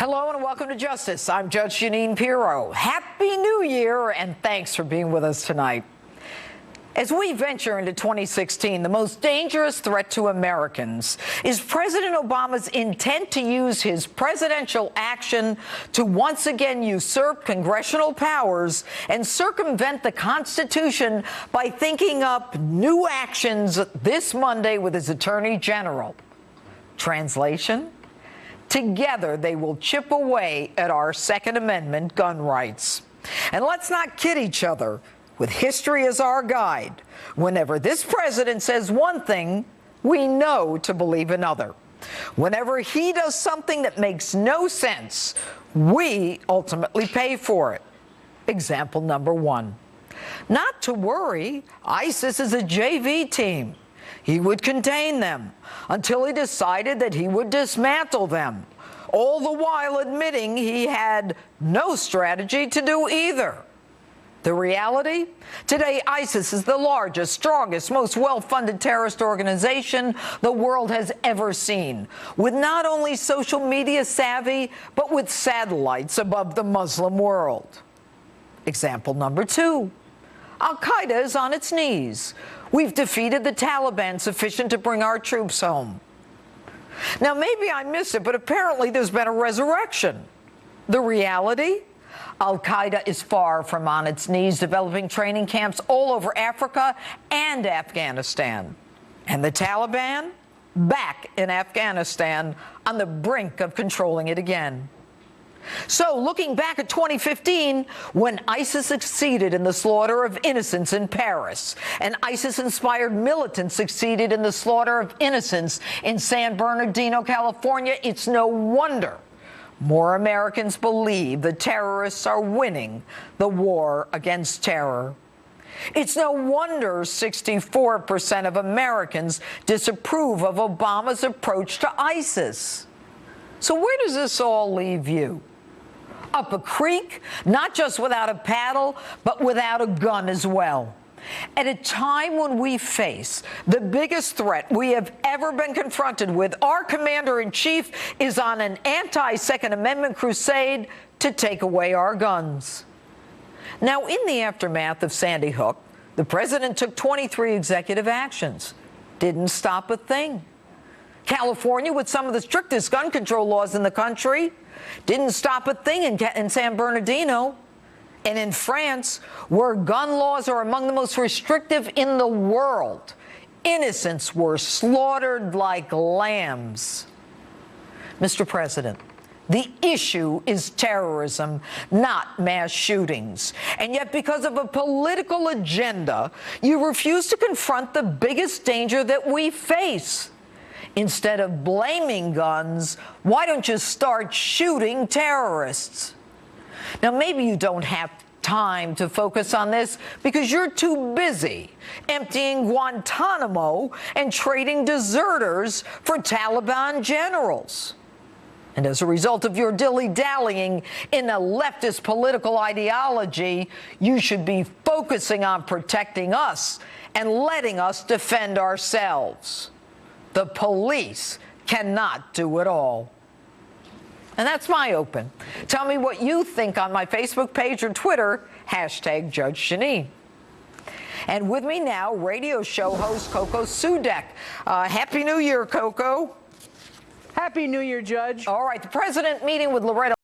Hello and welcome to Justice. I'm Judge Jeanine Pirro. Happy New Year and thanks for being with us tonight. As we venture into 2016, the most dangerous threat to Americans is President Obama's intent to use his presidential action to once again usurp congressional powers and circumvent the Constitution by thinking up new actions this Monday with his Attorney General. Translation? Together, they will chip away at our Second Amendment gun rights. And let's not kid each other. With history as our guide, whenever this president says one thing, we know to believe another. Whenever he does something that makes no sense, we ultimately pay for it. Example number one. Not to worry, ISIS is a JV team. He would contain them until he decided that he would dismantle them, all the while admitting he had no strategy to do either. The reality? Today, ISIS is the largest, strongest, most well-funded terrorist organization the world has ever seen, with not only social media savvy, but with satellites above the Muslim world. Example number two. Al-Qaeda is on its knees. We've defeated the Taliban sufficient to bring our troops home. Now, maybe I missed it, but apparently there's been a resurrection. The reality? Al-Qaeda is far from on its knees, developing training camps all over Africa and Afghanistan. And the Taliban? Back in Afghanistan, on the brink of controlling it again. So, looking back at 2015, when ISIS succeeded in the slaughter of innocents in Paris, and ISIS-inspired militants succeeded in the slaughter of innocents in San Bernardino, California, it's no wonder more Americans believe the terrorists are winning the war against terror. It's no wonder 64% of Americans disapprove of Obama's approach to ISIS. So where does this all leave you? Up a creek, not just without a paddle, but without a gun as well. At a time when we face the biggest threat we have ever been confronted with, our commander-in-chief is on an anti-Second Amendment crusade to take away our guns. Now, in the aftermath of Sandy Hook, the president took 23 executive actions. Didn't stop a thing. California, with some of the strictest gun control laws in the country, didn't stop a thing in San Bernardino. And in France, where gun laws are among the most restrictive in the world, innocents were slaughtered like lambs. Mr. President, the issue is terrorism, not mass shootings. And yet, because of a political agenda, you refuse to confront the biggest danger that we face. Instead of blaming guns, why don't you start shooting terrorists? Now, maybe you don't have time to focus on this because you're too busy emptying Guantanamo and trading deserters for Taliban generals. And as a result of your dilly-dallying in a leftist political ideology, you should be focusing on protecting us and letting us defend ourselves. The police cannot do it all. And that's my open. Tell me what you think on my Facebook page or Twitter, hashtag Judge Jeanine. And with me now, radio show host Coco Sudek. Happy New Year, Coco. Happy New Year, Judge. All right, the president meeting with Loretta